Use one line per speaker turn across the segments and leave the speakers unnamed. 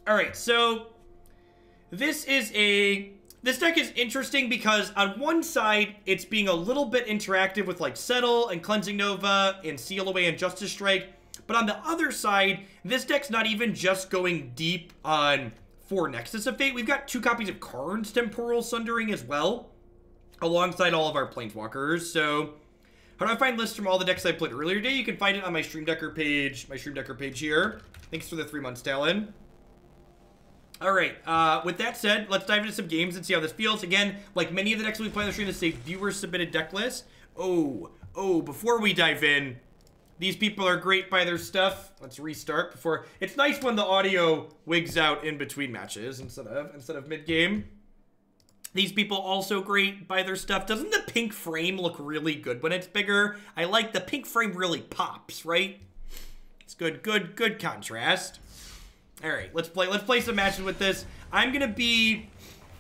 Alright, so this deck is interesting because on one side, it's being a little bit interactive with like Settle and Cleansing Nova and Seal Away and Justice Strike. But on the other side, this deck's not even just going deep on 4 Nexus of Fate. We've got 2 copies of Karn's Temporal Sundering as well, alongside all of our Planeswalkers. So how do I find lists from all the decks I played earlier today? You can find it on my Stream Decker page, here. Thanks for the 3 months, Talon. Alright, with that said, let's dive into some games and see how this feels. Again, like many of the decks we play on the stream, this is a viewer-submitted deck list. Before we dive in, these people are great by their stuff. Let's restart before... It's nice when the audio wigs out in between matches instead of mid-game. These people also great by their stuff. Doesn't the pink frame look really good when it's bigger? I like the pink frame really pops, right? It's good contrast. All right, let's play some matches with this. I'm gonna be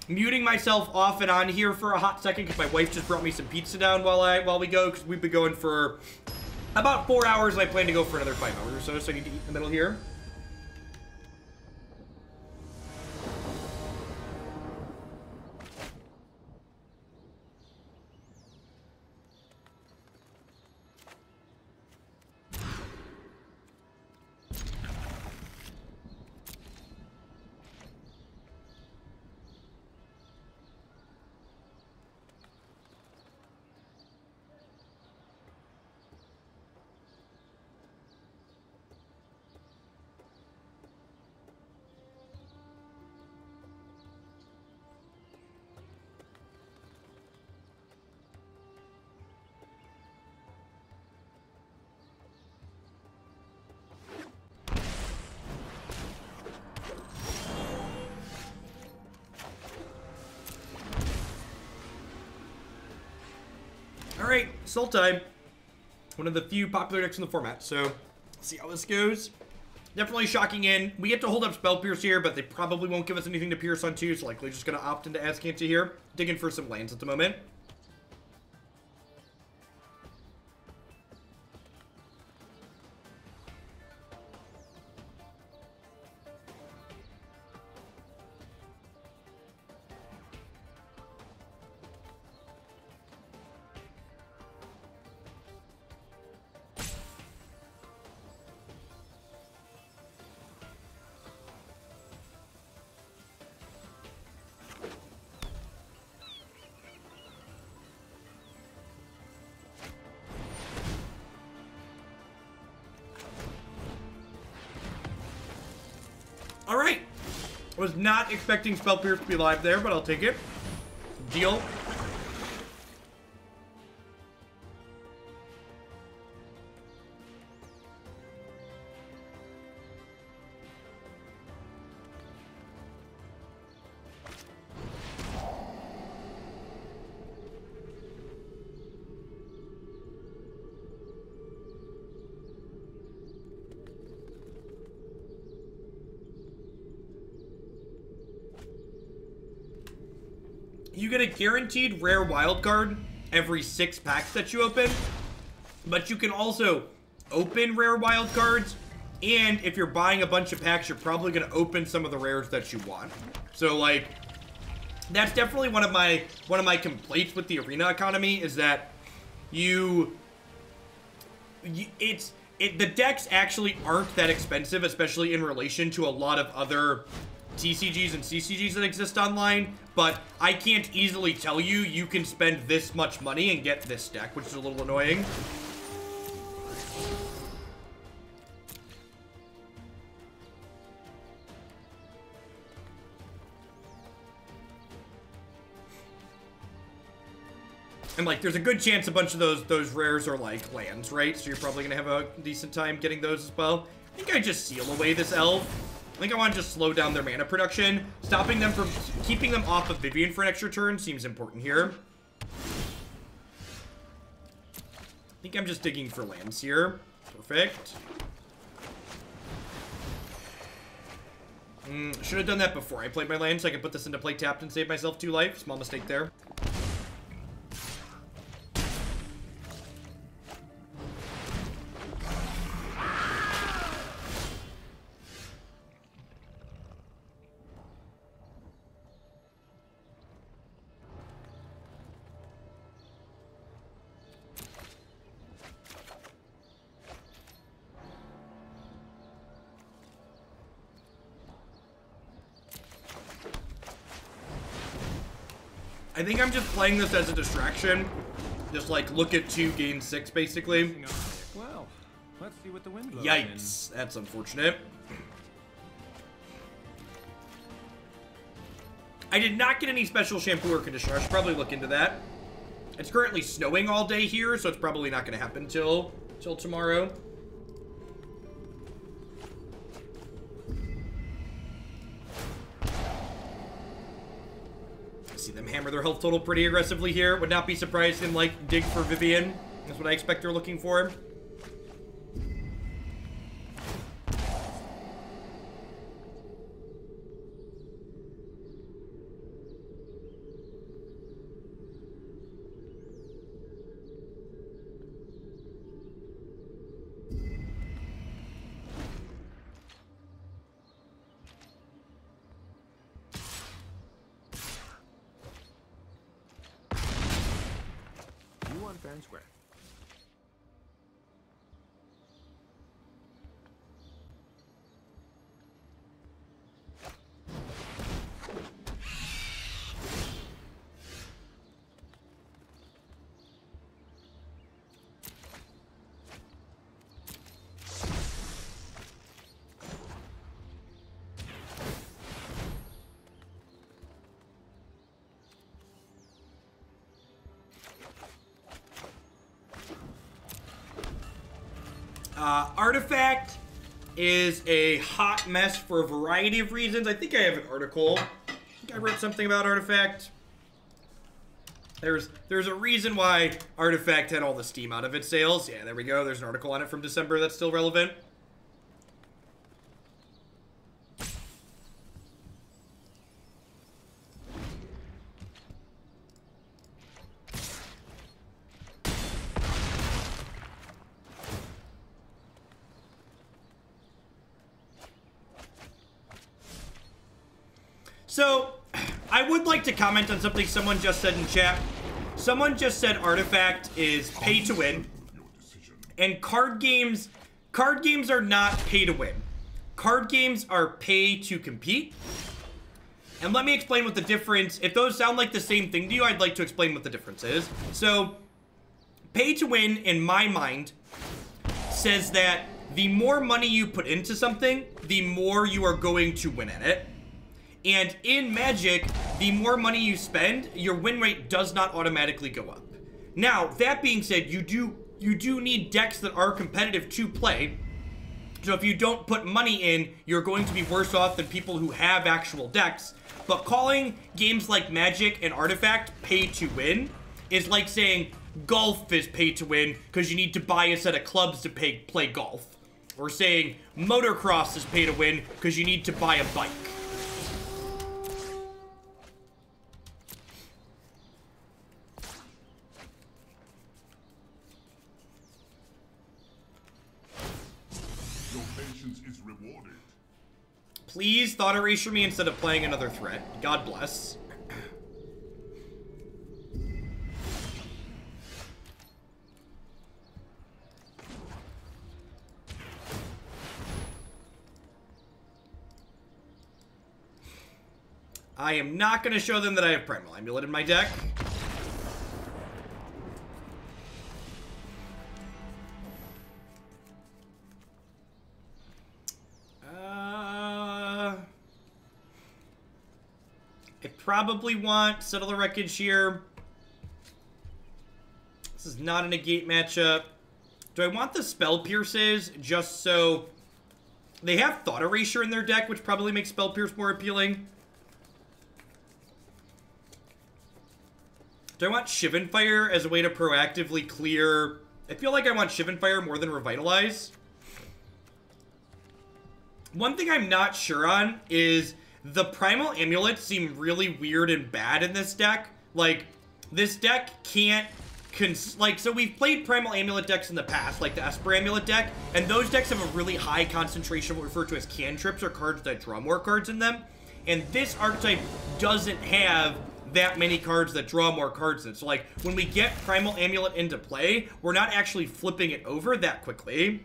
muting myself off and on here for a hot second because my wife just brought me some pizza down while we go, because we've been going for about 4 hours and I plan to go for another 5 hours or so I need to eat in the middle here. Alright, Soul Time. One of the few popular decks in the format, so let's see how this goes. Definitely shocking in. We get to hold up Spell Pierce here, but they probably won't give us anything to pierce on too, so likely just gonna opt into Azcanta here. Digging for some lands at the moment. Alright. I was not expecting Spell Pierce to be live there, but I'll take it. Deal. You get a guaranteed rare wild card every 6 packs that you open, but you can also open rare wild cards, and if you're buying a bunch of packs, you're probably going to open some of the rares that you want. So, like, that's definitely one of my complaints with the arena economy, is that the decks actually aren't that expensive, especially in relation to a lot of other TCGs and CCGs that exist online, but I can't easily tell you you can spend this much money and get this deck, which is a little annoying. And, like, there's a good chance a bunch of those rares are, like, lands, right? So you're probably gonna have a decent time getting those as well. I think I just seal away this elf. I think I want to just slow down their mana production. Stopping them from... Keeping them off of Vivian for an extra turn seems important here. I think I'm just digging for lands here. Perfect. Should have done that before I played my land, so I can put this into play tapped and save myself 2 life. Small mistake there. I think I'm just playing this as a distraction. Just like look at 2, gain 6, basically.
Well, let's see what the wind blows.
Yikes, that's unfortunate. I did not get any special shampoo or conditioner. I should probably look into that. It's currently snowing all day here, so it's probably not going to happen till tomorrow. I see them hammer their health total pretty aggressively here. Would not be surprised in, like, dig for Vivian. That's what I expect they're looking for.
Square.
Artifact is a hot mess for a variety of reasons. I think I have an article. I think I wrote something about Artifact. There's a reason why Artifact had all the steam out of its sales. Yeah, there we go. There's an article on it from December that's still relevant. So, I would like to comment on something someone just said in chat. Someone just said Artifact is pay to win. And card games are not pay to win. Card games are pay to compete. And let me explain what the difference, if those sound like the same thing to you, I'd like to explain what the difference is. So, pay to win, in my mind, says that the more money you put into something, the more you are going to win at it. And in Magic, the more money you spend, your win rate does not automatically go up. Now, that being said, you do need decks that are competitive to play. So if you don't put money in, you're going to be worse off than people who have actual decks. But calling games like Magic and Artifact pay to win is like saying golf is pay to win because you need to buy a set of clubs to play golf. Or saying motocross is pay to win because you need to buy a bike. Please thought erasure me instead of playing another threat. God bless. I am not going to show them that I have Primal Amulet in my deck. I probably want Settle the Wreckage here. This is not a Negate matchup. Do I want the Spell Pierces just so... They have Thought Erasure in their deck, which probably makes Spell Pierce more appealing. Do I want Shivan Fire as a way to proactively clear... I feel like I want Shivan Fire more than Revitalize. One thing I'm not sure on is... The Primal Amulets seem really weird and bad in this deck. Like, this deck can't... so we've played Primal Amulet decks in the past, like the Esper Amulet deck, and those decks have a really high concentration of what we refer to as cantrips, or cards that draw more cards in them. And this archetype doesn't have that many cards that draw more cards in it. So, like, when we get Primal Amulet into play, we're not actually flipping it over that quickly.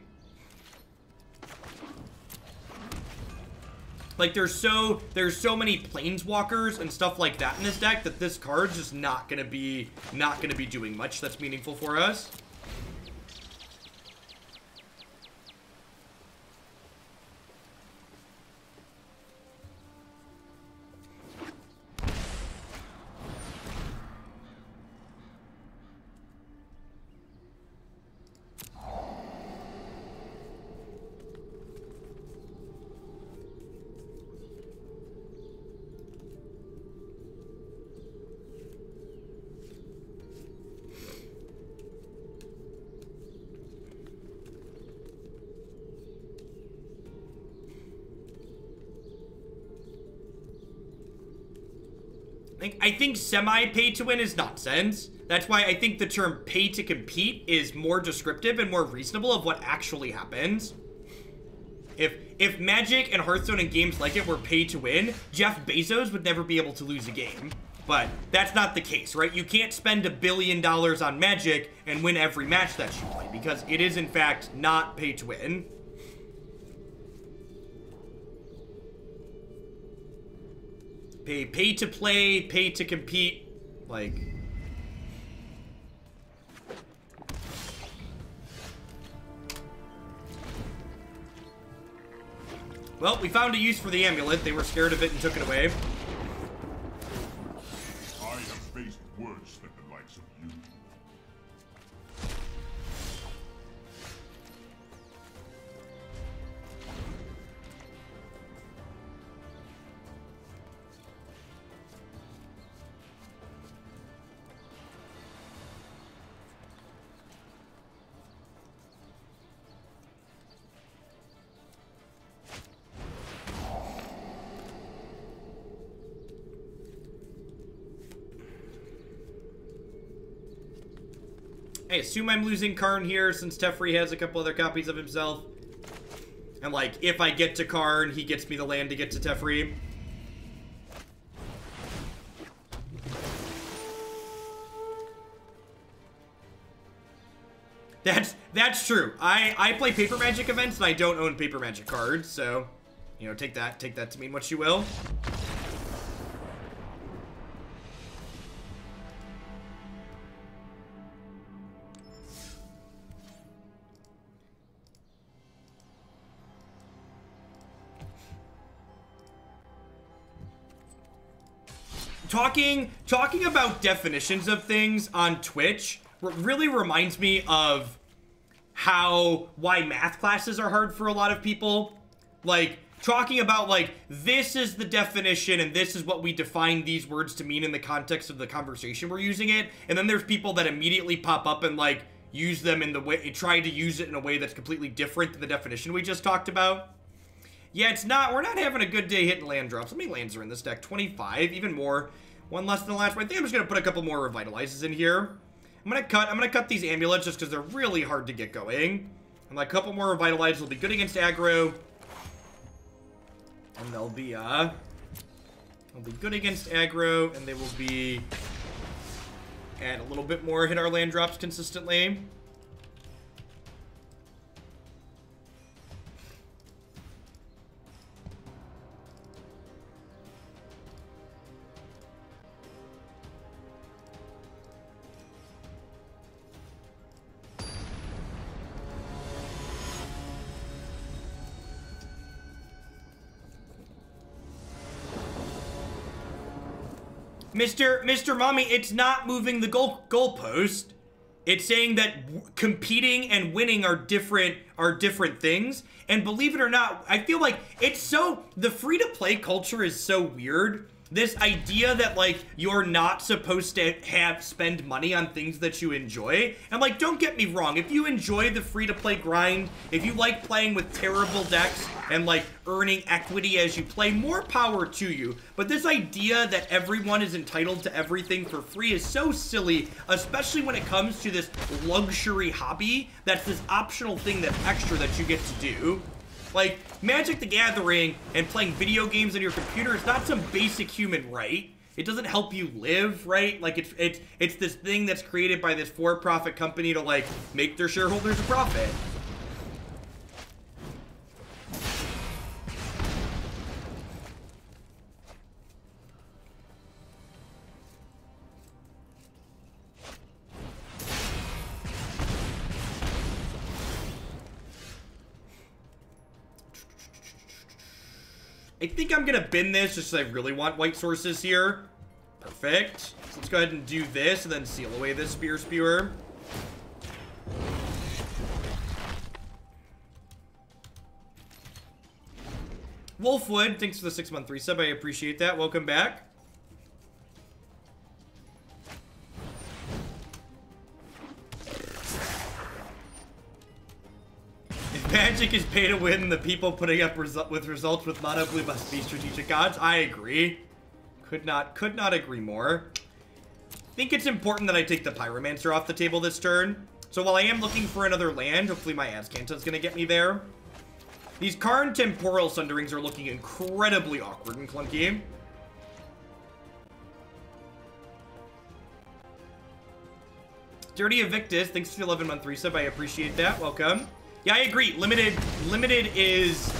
Like, there's so many planeswalkers and stuff like that in this deck that this card's just not gonna be doing much that's meaningful for us. I think semi-pay-to-win is nonsense. That's why I think the term pay-to-compete is more descriptive and more reasonable of what actually happens. If Magic and Hearthstone and games like it were pay-to-win, Jeff Bezos would never be able to lose a game. But that's not the case, right? You can't spend $1 billion on Magic and win every match that you play, because it is, in fact, not pay-to-win. Pay to play, pay to compete, like... Well, we found a use for the amulet. They were scared of it and took it away.
I have faced worse than the likes of you.
I assume I'm losing Karn here since Teferi has a couple other copies of himself. And, like, if I get to Karn, he gets me the land to get to Teferi. That's true. I play Paper Magic events and I don't own Paper Magic cards, so, you know, take that to mean what you will. Talking about definitions of things on Twitch really reminds me of why math classes are hard for a lot of people. Like, talking about, like, this is the definition and this is what we define these words to mean in the context of the conversation we're using it. And then there's people that immediately pop up and, like, use them in the way, try to use it in a way that's completely different than the definition we just talked about. Yeah, we're not having a good day hitting land drops. How many lands are in this deck? 25, even more. One less than the last one. I think I'm just gonna put a couple more Revitalizes in here. I'm gonna cut these amulets just because they're really hard to get going. And like a couple more Revitalizes will be good against aggro. And they'll be good against aggro, and they will be add a little bit more, hit our land drops consistently. Mr. Mommy, it's not moving the goalpost. It's saying that competing and winning are different things. And believe it or not, I feel like the free-to-play culture is so weird. This idea that, like, you're not supposed to spend money on things that you enjoy. And, like, don't get me wrong. If you enjoy the free-to-play grind, if you like playing with terrible decks and, like, earning equity as you play, more power to you. But this idea that everyone is entitled to everything for free is so silly, especially when it comes to this luxury hobby that's this optional thing that's extra that you get to do. Like, Magic the Gathering and playing video games on your computer is not some basic human right. It doesn't help you live, right? Like, it's this thing that's created by this for-profit company to, like, make their shareholders a profit. I think I'm gonna bin this just because I really want white sources here. Perfect. So let's go ahead and do this and then seal away this Spear Spewer. Wolfwood, thanks for the 6-month resub. I appreciate that. Welcome back. If Magic is pay to win, the people putting up with results with mono blue must be strategic gods. I agree. Could not agree more. I think it's important that I take the Pyromancer off the table this turn. So while I am looking for another land, hopefully my Azcanta is going to get me there. These Karn Temporal Sunderings are looking incredibly awkward and clunky. Dirty Evictus, thanks for the 11-month resub. I appreciate that. Welcome. Yeah, I agree. Limited is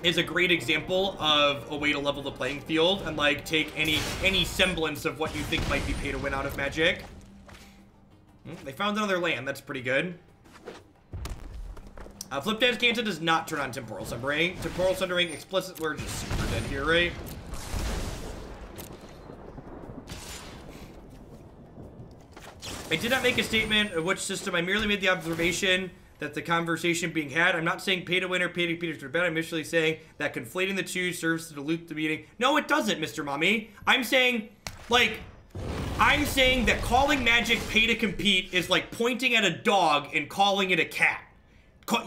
a great example of a way to level the playing field and like take any semblance of what you think might be pay to win out of Magic. They found another land. That's pretty good. Flipped Azcanta does not turn on Temporal Sundering. Temporal Sundering explicit. We're just super dead here, right? I did not make a statement of which system. I merely made the observation that the conversation being had. I'm not saying pay to win or pay to compete are bad. I'm initially saying that conflating the two serves to dilute the meaning. No, it doesn't, Mr. Mommy. I'm saying that calling Magic pay to compete is like pointing at a dog and calling it a cat.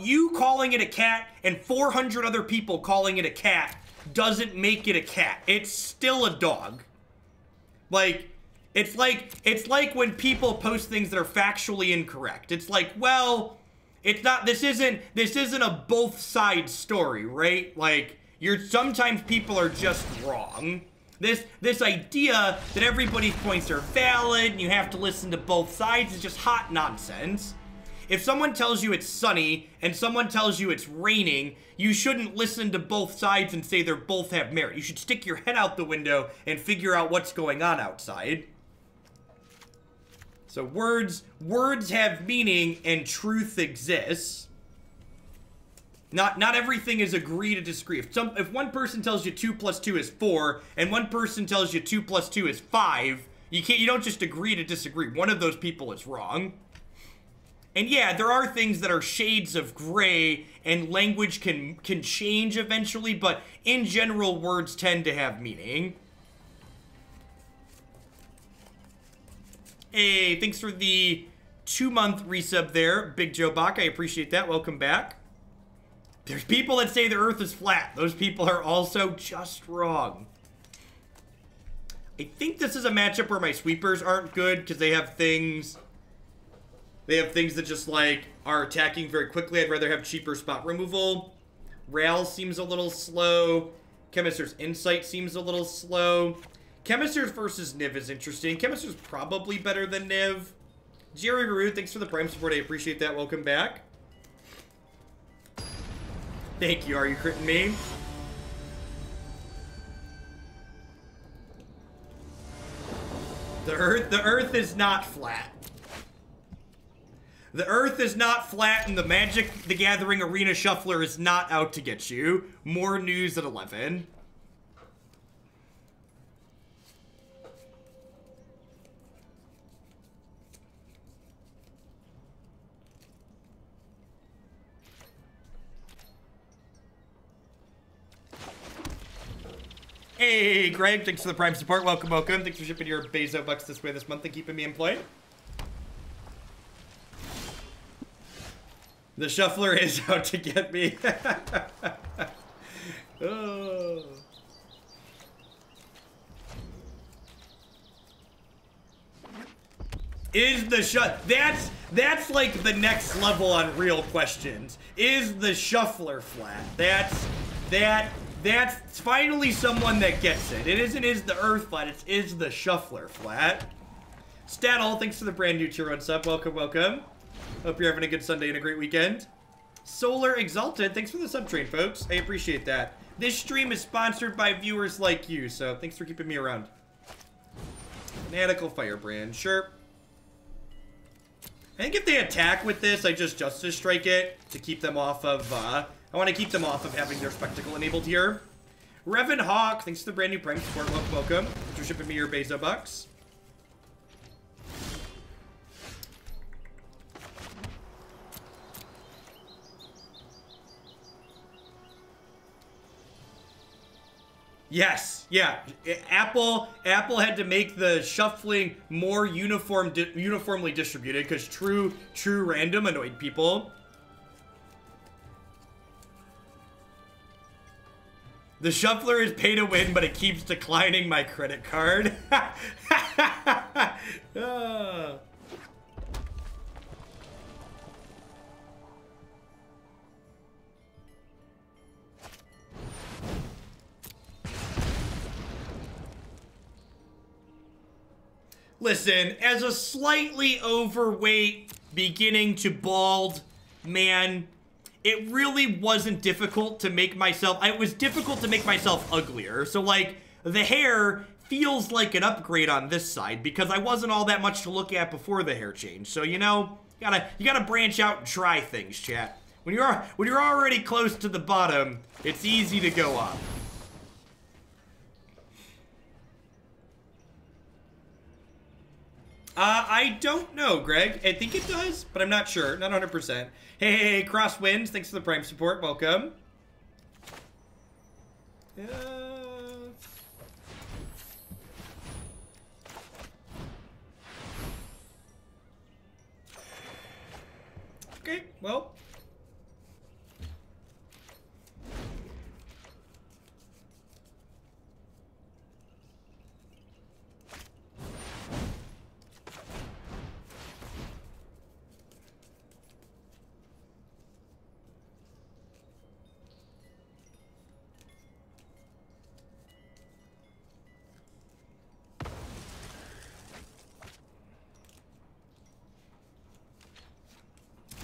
You calling it a cat and 400 other people calling it a cat doesn't make it a cat. It's still a dog. Like, it's like when people post things that are factually incorrect. It's like, well, it's not, this isn't a both sides story, right? Like, sometimes people are just wrong. This idea that everybody's points are valid and you have to listen to both sides is just hot nonsense. If someone tells you it's sunny and someone tells you it's raining, you shouldn't listen to both sides and say they both have merit. You should stick your head out the window and figure out what's going on outside. So words have meaning and truth exists. Not everything is agree to disagree. If one person tells you 2 + 2 is 4 and one person tells you 2 + 2 is 5, you don't just agree to disagree. One of those people is wrong. And yeah, there are things that are shades of gray and language can change eventually, but in general, words tend to have meaning. Hey, thanks for the 2-month resub there, Big Joe Bach. I appreciate that. Welcome back. There's people that say the Earth is flat. Those people are also just wrong. I think this is a matchup where my sweepers aren't good because they have things that just, like, are attacking very quickly. I'd rather have cheaper spot removal. Ral seems a little slow. Chemister's Insight seems a little slow. Chemister's versus Niv is interesting. Chemister's probably better than Niv. Jerry Ruru, thanks for the Prime support. I appreciate that. Welcome back. Thank you. Are you critting me? The Earth is not flat. The Earth is not flat, and the Magic the Gathering Arena Shuffler is not out to get you. More news at 11. Hey, Greg, thanks for the Prime support. Welcome, welcome. Thanks for shipping your Bezo bucks this way this month and keeping me employed. The Shuffler is out to get me. Oh. Is the that's like the next level on real questions. Is the Shuffler flat? That's finally someone that gets it. It isn't is the Earth flat, it's is the Shuffler flat. Stattle, thanks for the brand new tier 1 sub. Welcome, welcome. Hope you're having a good Sunday and a great weekend. Solar Exalted, thanks for the sub train, folks. I appreciate that. This stream is sponsored by viewers like you, so thanks for keeping me around. Fanatical Firebrand, sure. I think if they attack with this, I just Justice Strike it to keep them off of, I want to keep them off of having their Spectacle enabled here. Revan Hawk, thanks to the brand new Prime support. Welcome. Thanks for shipping me your Bezo bucks. Yes, yeah. Apple had to make the shuffling more uniformly distributed because true random annoyed people. The shuffler is pay to win, but it keeps declining my credit card. Listen, as a slightly overweight, beginning to bald man, it really wasn't difficult to make myself... It was difficult to make myself uglier. So, like, the hair feels like an upgrade on this side because I wasn't all that much to look at before the hair change. So, you know, you gotta branch out and try things, chat. When you're already close to the bottom, it's easy to go up. I don't know, Greg. I think it does, but I'm not sure. Not 100%. Hey, Crosswinds. Thanks for the Prime support. Welcome. Okay, well.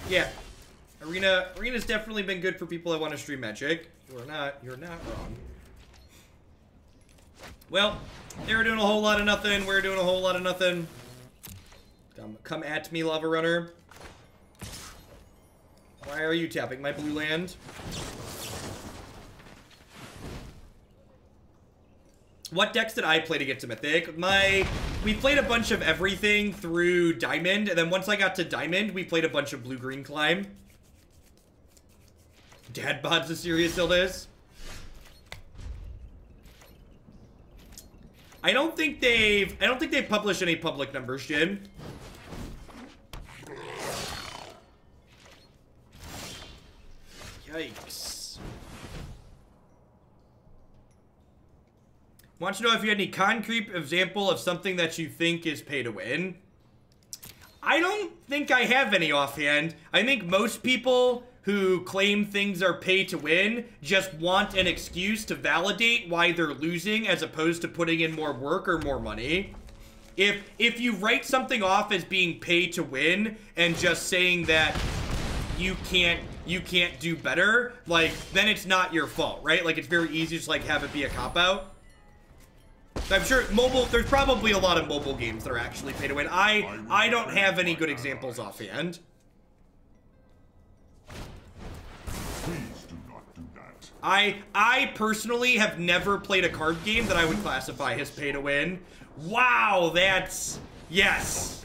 Yeah, Arena's definitely been good for people that want to stream Magic. You're not wrong. Well, they're doing a whole lot of nothing. We're doing a whole lot of nothing. Come at me, Lava Runner. Why are you tapping my blue land? What decks did I play to get to Mythic? We played a bunch of everything through Diamond, and then once I got to Diamond, we played a bunch of Blue-Green Climb. Dad bod's a serious illness. I don't think they've published any public numbers, Jin. Yikes. Want to know if you had any concrete example of something that you think is pay to win? I don't think I have any offhand. I think most people who claim things are pay to win just want an excuse to validate why they're losing as opposed to putting in more work or more money. If you write something off as being pay to win and just saying that you can't do better, like, then it's not your fault, right? Like, it's very easy to just, like, have it be a cop-out. I'm sure there's probably a lot of mobile games that are actually pay to win. I don't have any good examples offhand.
Please do not do that.
I personally have never played a card game that I would classify as pay to win. Wow, that's... Yes.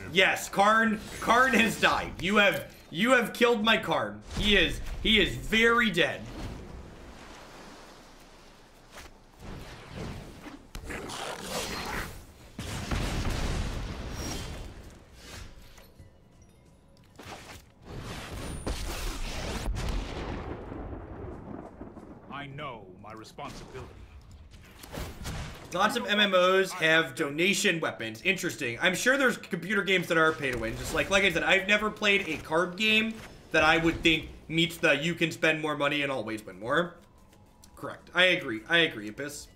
Karn has died. You have killed my Karn. He is very dead.
I know my responsibility.
Lots of MMOs have donation weapons. Interesting. I'm sure there's computer games that are pay to win. Just like I said, I've never played a card game that I would think meets the you can spend more money and always win more. Correct. I agree, Abyss.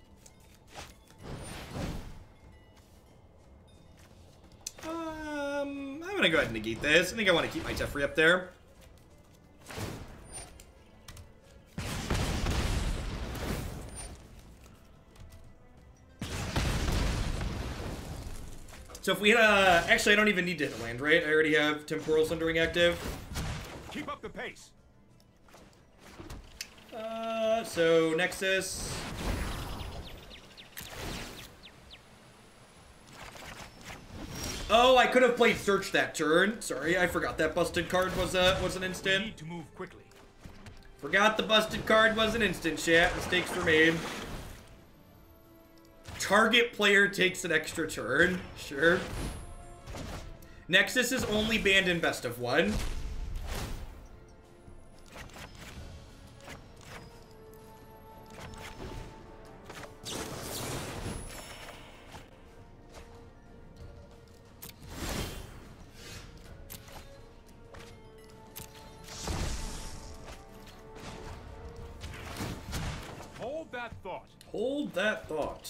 I'm gonna go ahead and negate this. I think I want to keep my Teferi up there. So if we hit actually I don't even need to hit a land, right? I already have Temporal Sundering active.
Keep up the pace.
So Nexus. Oh, I could have played Search that turn. Sorry, I forgot that busted card was an instant.
Need to move quickly.
Forgot the busted card was an instant, chat. Mistakes were made. Target player takes an extra turn. Sure. Nexus is only banned in best of one.
Hold that thought.
Hold that thought.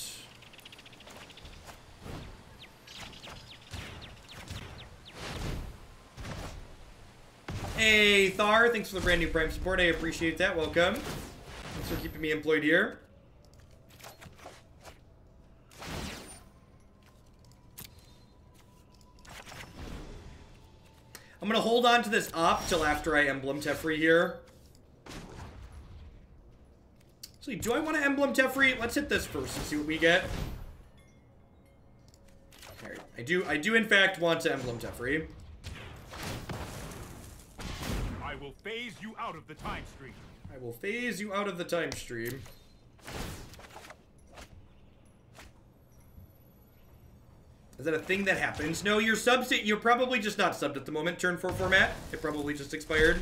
Hey, Thar, thanks for the brand new Prime support. I appreciate that. Welcome. Thanks for keeping me employed here. I'm going to hold on to this op till after I Emblem Teferi here. So, do I want to Emblem Teferi? Let's hit this first and see what we get. Alright, I do in fact want to Emblem Teferi.
I will phase you out of the time stream.
I will phase you out of the time stream. Is that a thing that happens? No, you're subbed. You're probably just not subbed at the moment. Turn 4 format. It probably just expired.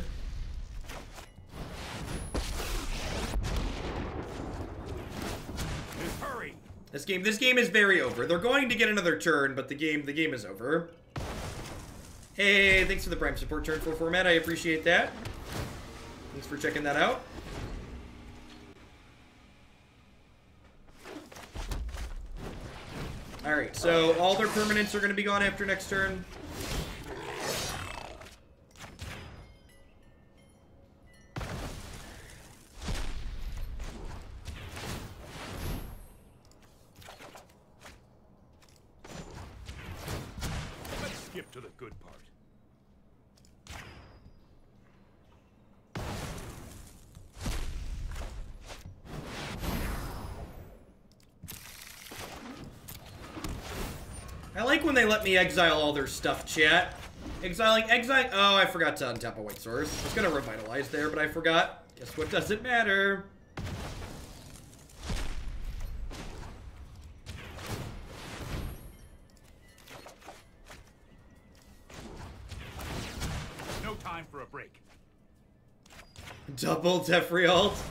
Hurry.
This game is very over. They're going to get another turn, but the game is over. Hey, thanks for the Prime support, turn 4 format. I appreciate that. Thanks for checking that out. Alright, so all their permanents are going to be gone after next turn.
Let's skip to the good part.
I like when they let me exile all their stuff, chat. Exile. Oh, I forgot to untap a white source. I was gonna revitalize there, but I forgot. Guess what doesn't matter?
No time for a break.
Double Teferi ult.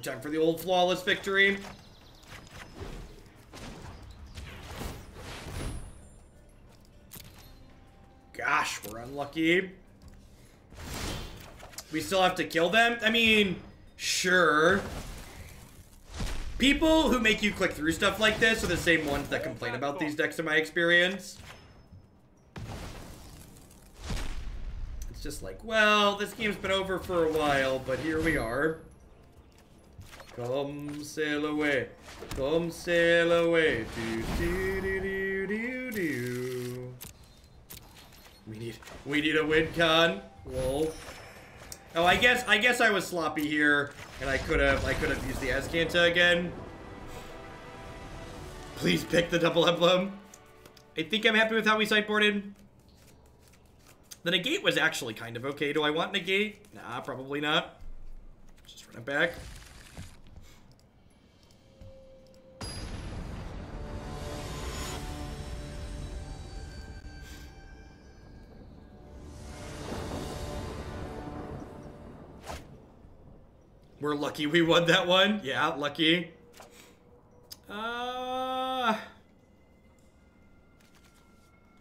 Time for the old flawless victory. Gosh, we're unlucky. We still have to kill them? I mean, sure. People who make you click through stuff like this are the same ones that complain about these decks in my experience. It's just like, well, this game's been over for a while, but here we are. Come sail away, come sail away. Do, do, do, do, do, do. We need a win, Con. Whoa. Oh, I guess I was sloppy here, and I could have used the Azcanta again. Please pick the double emblem. I think I'm happy with how we sideboarded. The Negate was actually kind of okay. Do I want Negate? Nah, probably not. Just run it back. We're lucky we won that one. Yeah, lucky.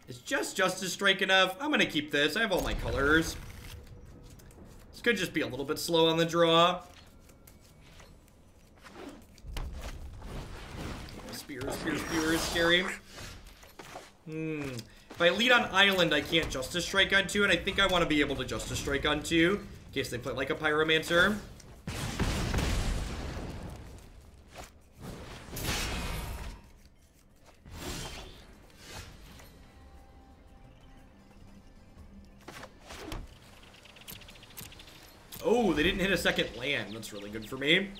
Is just Justice Strike enough? I'm gonna keep this. I have all my colors. This could just be a little bit slow on the draw. Spear is scary. If I lead on Island, I can't Justice Strike on 2, and I think I want to be able to Justice Strike on 2 in case they play like a Pyromancer. Oh, they didn't hit a second land. That's really good for me.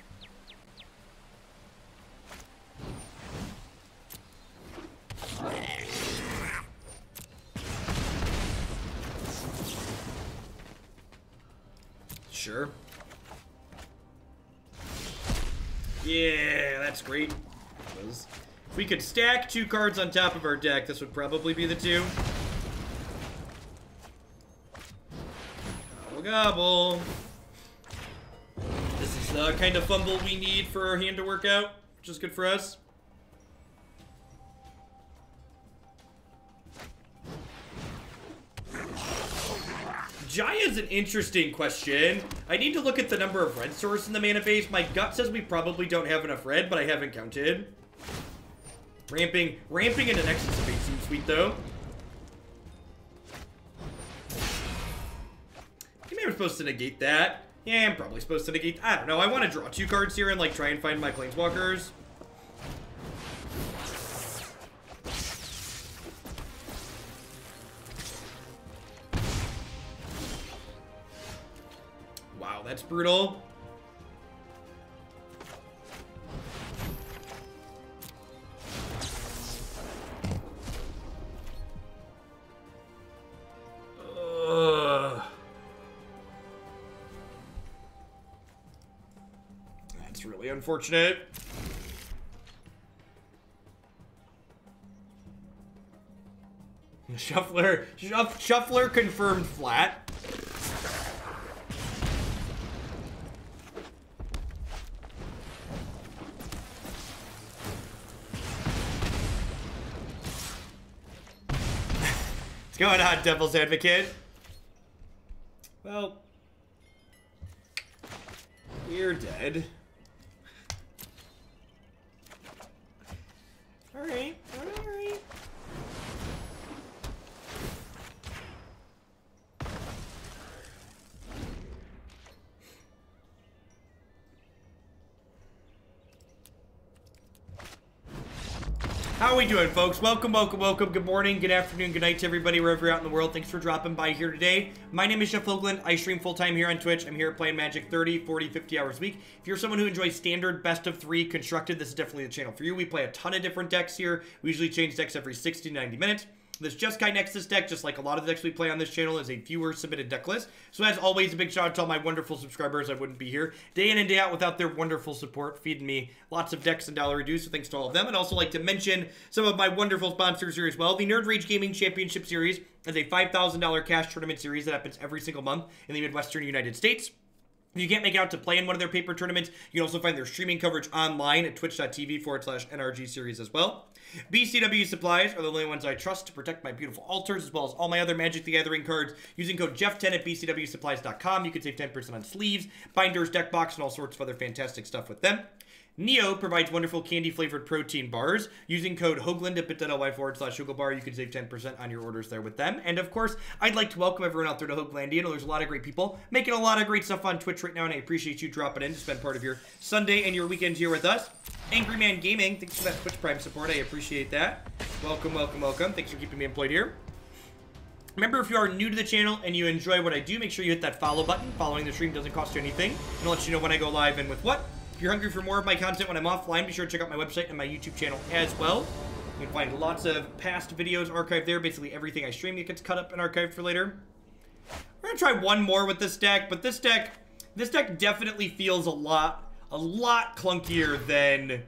Sure. Yeah, that's great. If we could stack 2 cards on top of our deck, this would probably be the 2. Gobble, gobble. This is the kind of fumble we need for our hand to work out, which is good for us. Jaya's an interesting question. I need to look at the number of red source in the mana base. My gut says we probably don't have enough red, but I haven't counted. Ramping into Nexus of Fate seems sweet, though. Maybe I'm supposed to negate that. Yeah, I'm probably supposed to negate. I don't know. I want to draw 2 cards here and, like, try and find my planeswalkers. Wow, that's brutal. That's really unfortunate. Shuffler confirmed flat. What's going on, Devil's Advocate? Well, we're dead. Alright, alright. How are we doing, folks? Welcome, welcome, welcome. Good morning, good afternoon, good night to everybody wherever you're out in the world. Thanks for dropping by here today. My name is Jeff Hoagland. I stream full-time here on Twitch. I'm here playing Magic 30, 40, 50 hours a week. If you're someone who enjoys standard best of 3 constructed, this is definitely the channel for you. We play a ton of different decks here. We usually change decks every 60 to 90 minutes. This Jeskai Nexus deck, just like a lot of the decks we play on this channel, is a viewer submitted deck list. So as always, a big shout out to all my wonderful subscribers. I wouldn't be here day in and day out without their wonderful support, feeding me lots of decks and dollar dues. So thanks to all of them. I'd also like to mention some of my wonderful sponsors here as well. The Nerd Rage Gaming Championship Series is a $5,000 cash tournament series that happens every single month in the Midwestern United States. If you can't make it out to play in one of their paper tournaments, you can also find their streaming coverage online at twitch.tv/NRG series as well. BCW supplies are the only ones I trust to protect my beautiful altars, as well as all my other Magic the Gathering cards. Using code Jeff10 at bcwsupplies.com, you can save 10% on sleeves, binders, deck box, and all sorts of other fantastic stuff with them. Neo provides wonderful candy-flavored protein bars. Using code Hoagland at bit.ly/HoagleBar, you can save 10% on your orders there with them. And of course, I'd like to welcome everyone out there to Hoaglandia. I know there's a lot of great people making a lot of great stuff on Twitch right now, and I appreciate you dropping in to spend part of your Sunday and your weekend here with us. Angry Man Gaming, thanks for that Twitch Prime support. I appreciate that. Welcome, welcome, welcome. Thanks for keeping me employed here. Remember, if you are new to the channel and you enjoy what I do, make sure you hit that follow button. Following the stream doesn't cost you anything, and I'll let you know when I go live and with what. If you're hungry for more of my content when I'm offline, be sure to check out my website and my YouTube channel as well. You can find lots of past videos archived there. Basically, everything I stream gets cut up and archived for later. We're gonna try one more with this deck, but this deck definitely feels a lot clunkier than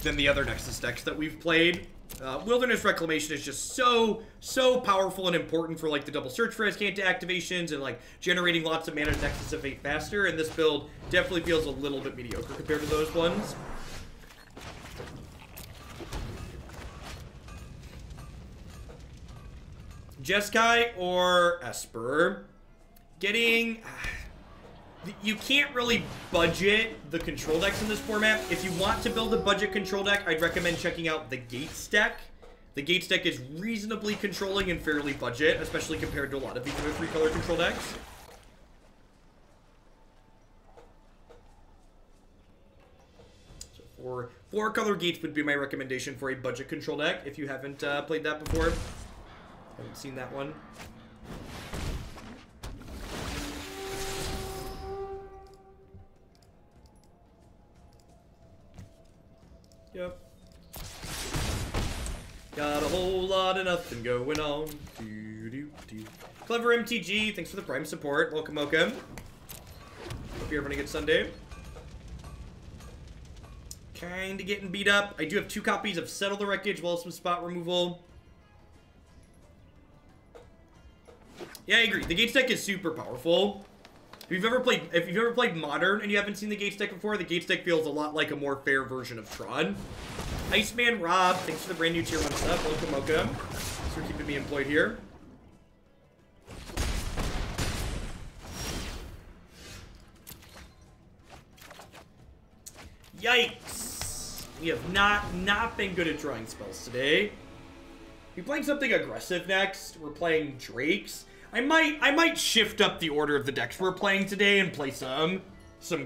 the other Nexus decks that we've played. Wilderness Reclamation is just so powerful and important for like the double search for Azcanta activations and like generating lots of mana to Nexus of Fate faster, and this build definitely feels a little bit mediocre compared to those ones. Jeskai or Esper. You can't really budget the control decks in this format. If you want to build a budget control deck, I'd recommend checking out the Gates deck. The Gates deck is reasonably controlling and fairly budget, especially compared to a lot of these other 3-color control decks. So 4-color Gates would be my recommendation for a budget control deck if you haven't played that before. Haven't seen that one. Yep. Got a whole lot of nothing going on. Clever MTG, thanks for the Prime support. Welcome, welcome. Hope you're having a good Sunday. Kinda getting beat up. I do have 2 copies of Settle the Wreckage, well as some spot removal. Yeah, I agree. The Gates deck is super powerful. If you've ever played Modern and you haven't seen the Gates deck before, the Gates deck feels a lot like a more fair version of Tron. Iceman Rob, thanks for the brand new tier 1 sub. Welcome, welcome. Thanks for keeping me employed here. Yikes! We have not been good at drawing spells today. We're playing something aggressive next. We're playing Drakes. I might shift up the order of the decks we're playing today and play some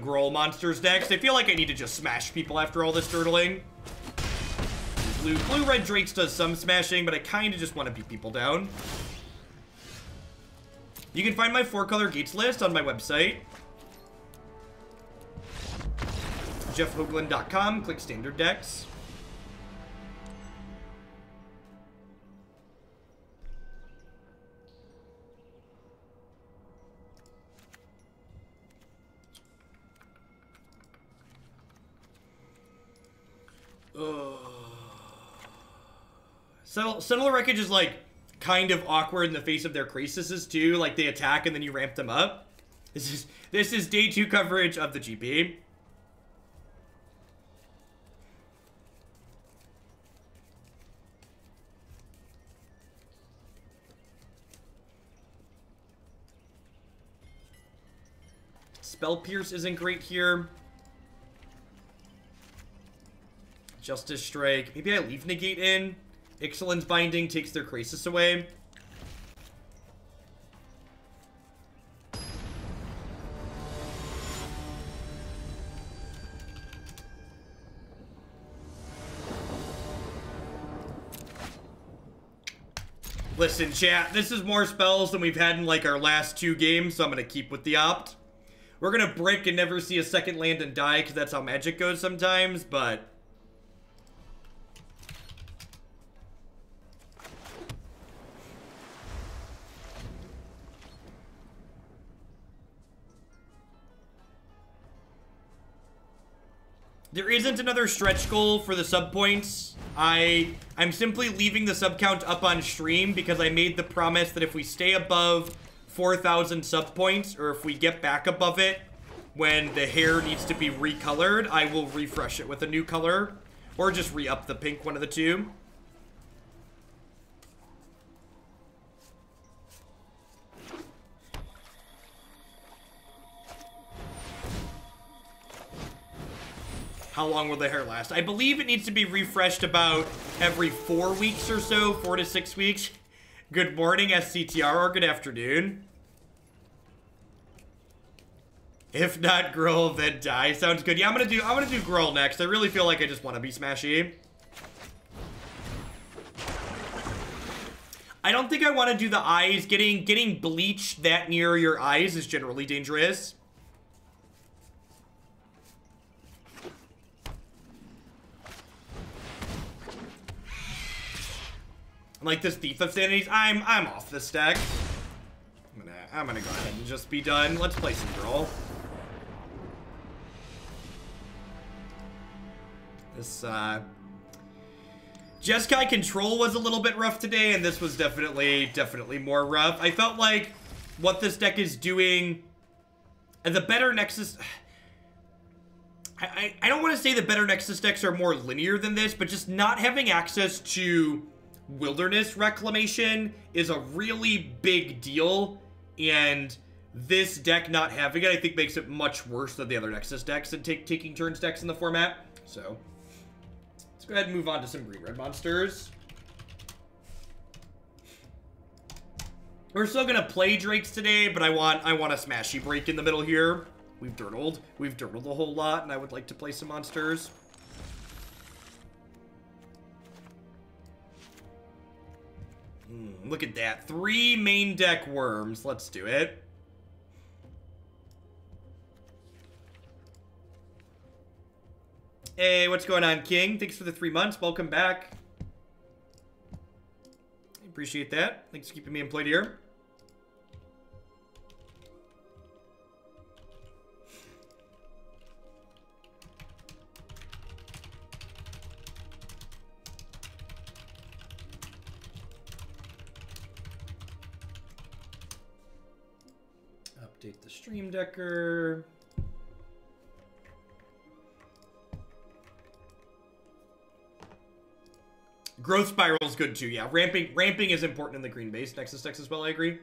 Growl monsters next. I feel like I need to just smash people after all this turtling. Blue-red Drakes does some smashing, but I kind of just want to beat people down. You can find my 4-color Gates list on my website. jeffhoagland.com, click standard decks. Settle the Wreckage is like kind of awkward in the face of their crises too. Like they attack and then you ramp them up. This is day 2 coverage of the GP. Spell Pierce isn't great here. Justice Strike. Maybe I leave Negate in. Ixalan's Binding takes their crisis away. Listen, chat, this is more spells than we've had in like our last 2 games, so I'm gonna keep with the opt. We're gonna brick and never see a second land and die, because that's how Magic goes sometimes, but... There isn't another stretch goal for the sub points. I'm simply leaving the sub count up on stream because I made the promise that if we stay above 4,000 sub points, or if we get back above it when the hair needs to be recolored, I will refresh it with a new color, or just re-up the pink, one of the two. How long will the hair last? I believe it needs to be refreshed about every 4 weeks or so, 4 to 6 weeks. Good morning, SCTR, or good afternoon. If not Gruul, then die. Sounds good. Yeah, I'm gonna do Gruul next. I really feel like I just want to be smashy. I don't think I want to do the eyes. Getting bleach that near your eyes is generally dangerous. Like this Thief of Sanities, I'm off this deck. I'm gonna go ahead and just be done. Let's play some Gruul. This Jeskai control was a little bit rough today, and this was definitely more rough. I felt like what this deck is doing, and the better Nexus. I don't want to say the better Nexus decks are more linear than this, but just not having access to Wilderness Reclamation is a really big deal, and this deck not having it, I think, makes it much worse than the other Nexus decks and taking turns decks in the format. So let's go ahead and move on to some green-red monsters. We're still gonna play Drakes today, but I want a smashy break in the middle here. We've dirtled a whole lot, and I would like to play some monsters. Look at that. 3 main deck worms. Let's do it. Hey, what's going on, King? Thanks for the 3 months. Welcome back. I appreciate that. Thanks for keeping me employed here. Update the stream decker. Growth spiral is good too, yeah. Ramping is important in the green base. Nexus decks as well, I agree.